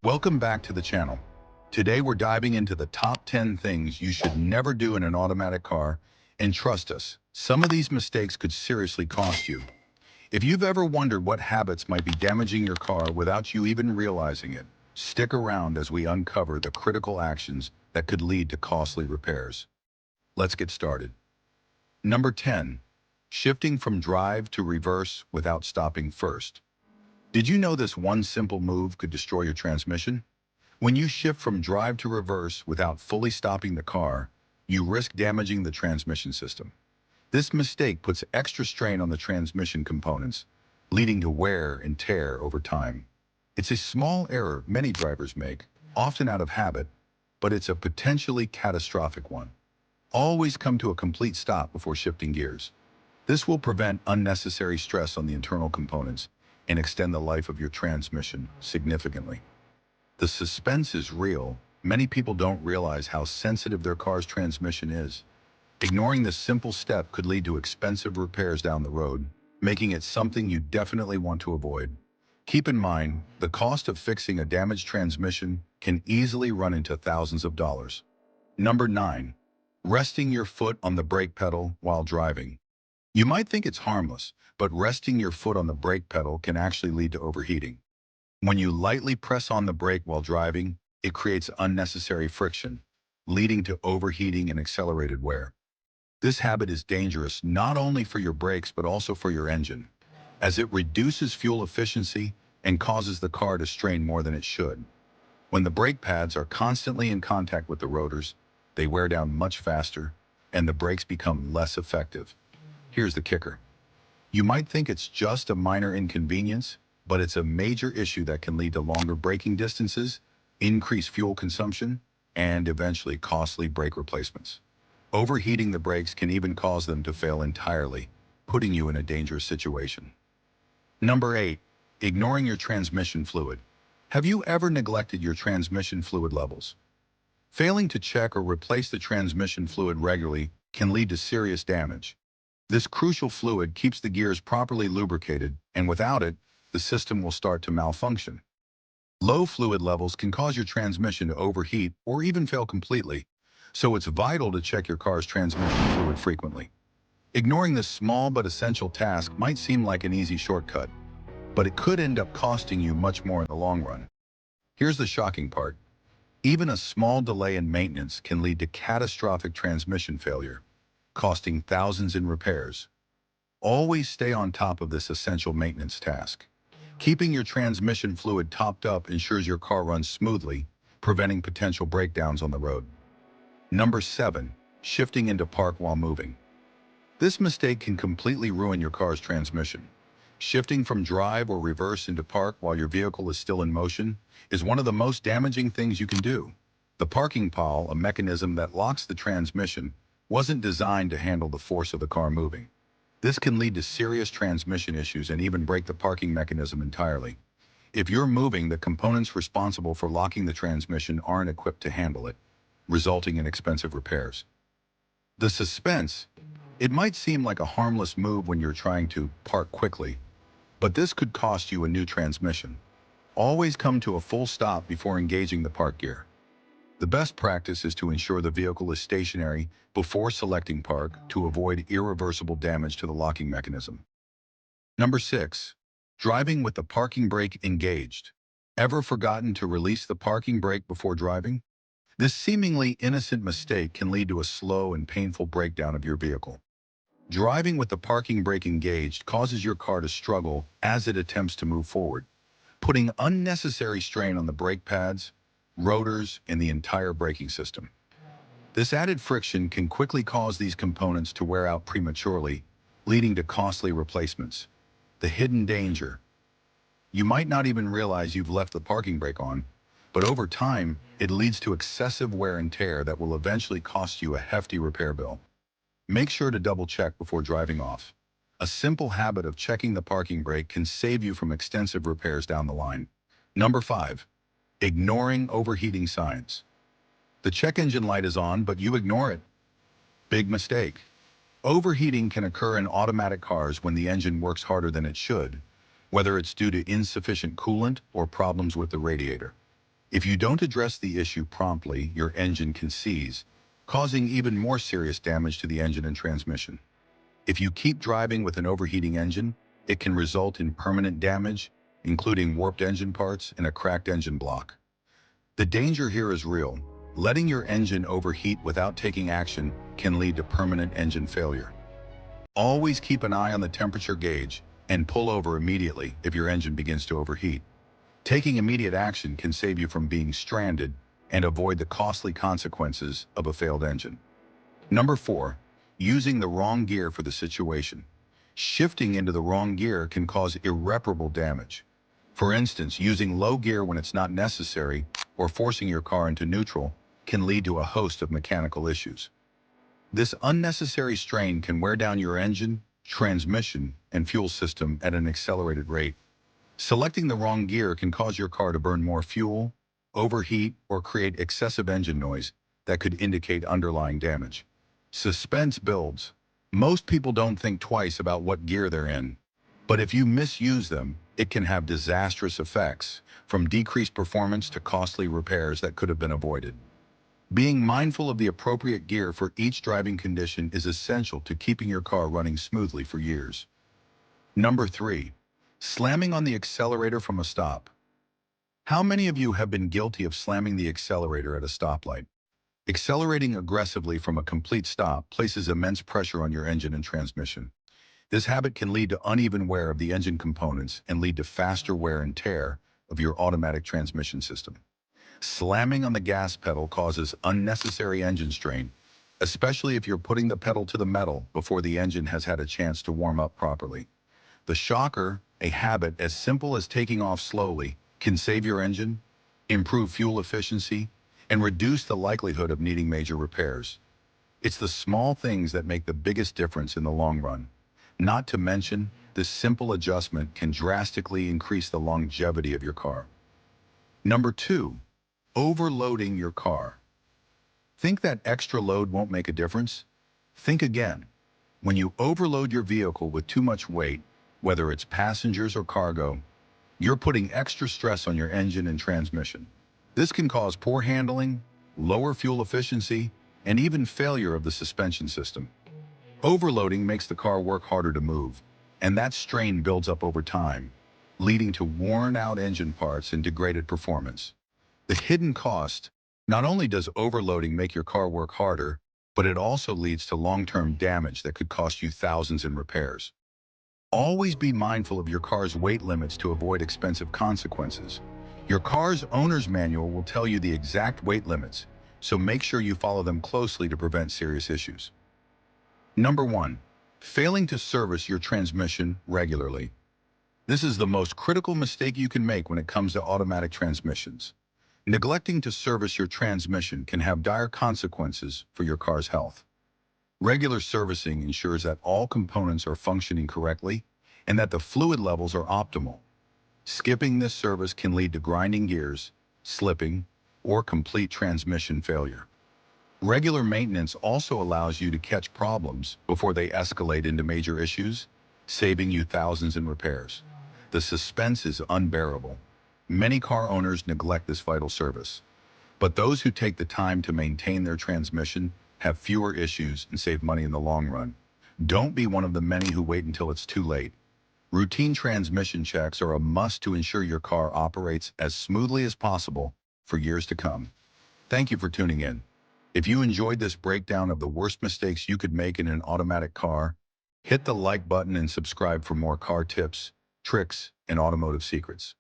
Welcome back to the channel. Today we're diving into the top 10 things you should never do in an automatic car, and trust us, some of these mistakes could seriously cost you. If you've ever wondered what habits might be damaging your car without you even realizing it, stick around as we uncover the critical actions that could lead to costly repairs. Let's get started. Number 10. Shifting from drive to reverse without stopping first. Did you know this one simple move could destroy your transmission? When you shift from drive to reverse without fully stopping the car, you risk damaging the transmission system. This mistake puts extra strain on the transmission components, leading to wear and tear over time. It's a small error many drivers make, often out of habit, but it's a potentially catastrophic one. Always come to a complete stop before shifting gears. This will prevent unnecessary stress on the internal components and extend the life of your transmission significantly. The suspense is real. Many people don't realize how sensitive their car's transmission is. Ignoring this simple step could lead to expensive repairs down the road, making it something you definitely want to avoid. Keep in mind, the cost of fixing a damaged transmission can easily run into thousands of dollars. Number 9. Resting your foot on the brake pedal while driving. You might think it's harmless, but resting your foot on the brake pedal can actually lead to overheating. When you lightly press on the brake while driving, it creates unnecessary friction, leading to overheating and accelerated wear. This habit is dangerous not only for your brakes but also for your engine, as it reduces fuel efficiency and causes the car to strain more than it should. When the brake pads are constantly in contact with the rotors, they wear down much faster, and the brakes become less effective. Here's the kicker. You might think it's just a minor inconvenience, but it's a major issue that can lead to longer braking distances, increased fuel consumption, and eventually costly brake replacements. Overheating the brakes can even cause them to fail entirely, putting you in a dangerous situation. Number 8. Ignoring your transmission fluid. Have you ever neglected your transmission fluid levels? Failing to check or replace the transmission fluid regularly can lead to serious damage. This crucial fluid keeps the gears properly lubricated, and without it, the system will start to malfunction. Low fluid levels can cause your transmission to overheat or even fail completely, so it's vital to check your car's transmission fluid frequently. Ignoring this small but essential task might seem like an easy shortcut, but it could end up costing you much more in the long run. Here's the shocking part. Even a small delay in maintenance can lead to catastrophic transmission failure, costing thousands in repairs. Always stay on top of this essential maintenance task. Keeping your transmission fluid topped up ensures your car runs smoothly, preventing potential breakdowns on the road. Number 7. Shifting into park while moving. This mistake can completely ruin your car's transmission. Shifting from drive or reverse into park while your vehicle is still in motion is one of the most damaging things you can do. The parking pawl, a mechanism that locks the transmission, wasn't designed to handle the force of the car moving. This can lead to serious transmission issues and even break the parking mechanism entirely. If you're moving, the components responsible for locking the transmission aren't equipped to handle it, resulting in expensive repairs. The suspense. It might seem like a harmless move when you're trying to park quickly, but this could cost you a new transmission. Always come to a full stop before engaging the park gear. The best practice is to ensure the vehicle is stationary before selecting park to avoid irreversible damage to the locking mechanism. Number 6. Driving with the parking brake engaged. Ever forgotten to release the parking brake before driving? This seemingly innocent mistake can lead to a slow and painful breakdown of your vehicle. Driving with the parking brake engaged causes your car to struggle as it attempts to move forward, putting unnecessary strain on the brake pads, rotors, and the entire braking system. This added friction can quickly cause these components to wear out prematurely, leading to costly replacements. The hidden danger. You might not even realize you've left the parking brake on, but over time, it leads to excessive wear and tear that will eventually cost you a hefty repair bill. Make sure to double check before driving off. A simple habit of checking the parking brake can save you from extensive repairs down the line. Number 5. Ignoring overheating signs. The check engine light is on, but you ignore it. Big mistake. Overheating can occur in automatic cars when the engine works harder than it should, whether it's due to insufficient coolant or problems with the radiator. If you don't address the issue promptly, your engine can seize, causing even more serious damage to the engine and transmission. If you keep driving with an overheating engine, it can result in permanent damage, including warped engine parts and a cracked engine block. The danger here is real. Letting your engine overheat without taking action can lead to permanent engine failure. Always keep an eye on the temperature gauge and pull over immediately if your engine begins to overheat. Taking immediate action can save you from being stranded and avoid the costly consequences of a failed engine. Number 4, using the wrong gear for the situation. Shifting into the wrong gear can cause irreparable damage. For instance, using low gear when it's not necessary or forcing your car into neutral can lead to a host of mechanical issues. This unnecessary strain can wear down your engine, transmission, and fuel system at an accelerated rate. Selecting the wrong gear can cause your car to burn more fuel, overheat, or create excessive engine noise that could indicate underlying damage. Suspense builds. Most people don't think twice about what gear they're in, but if you misuse them, it can have disastrous effects, from decreased performance to costly repairs that could have been avoided. Being mindful of the appropriate gear for each driving condition is essential to keeping your car running smoothly for years. Number 3, slamming on the accelerator from a stop. How many of you have been guilty of slamming the accelerator at a stoplight? Accelerating aggressively from a complete stop places immense pressure on your engine and transmission. This habit can lead to uneven wear of the engine components and lead to faster wear and tear of your automatic transmission system. Slamming on the gas pedal causes unnecessary engine strain, especially if you're putting the pedal to the metal before the engine has had a chance to warm up properly. The shocker, a habit as simple as taking off slowly, can save your engine, improve fuel efficiency, and reduce the likelihood of needing major repairs. It's the small things that make the biggest difference in the long run. Not to mention, this simple adjustment can drastically increase the longevity of your car. Number 2, overloading your car. Think that extra load won't make a difference? Think again. When you overload your vehicle with too much weight, whether it's passengers or cargo, you're putting extra stress on your engine and transmission. This can cause poor handling, lower fuel efficiency, and even failure of the suspension system. Overloading makes the car work harder to move, and that strain builds up over time, leading to worn-out engine parts and degraded performance. The hidden cost: not only does overloading make your car work harder, but it also leads to long-term damage that could cost you thousands in repairs. Always be mindful of your car's weight limits to avoid expensive consequences. Your car's owner's manual will tell you the exact weight limits, so make sure you follow them closely to prevent serious issues. Number 1, failing to service your transmission regularly. This is the most critical mistake you can make when it comes to automatic transmissions. Neglecting to service your transmission can have dire consequences for your car's health. Regular servicing ensures that all components are functioning correctly and that the fluid levels are optimal. Skipping this service can lead to grinding gears, slipping, or complete transmission failure. Regular maintenance also allows you to catch problems before they escalate into major issues, saving you thousands in repairs. The suspense is unbearable. Many car owners neglect this vital service, but those who take the time to maintain their transmission have fewer issues and save money in the long run. Don't be one of the many who wait until it's too late. Routine transmission checks are a must to ensure your car operates as smoothly as possible for years to come. Thank you for tuning in. If you enjoyed this breakdown of the worst mistakes you could make in an automatic car, hit the like button and subscribe for more car tips, tricks, and automotive secrets.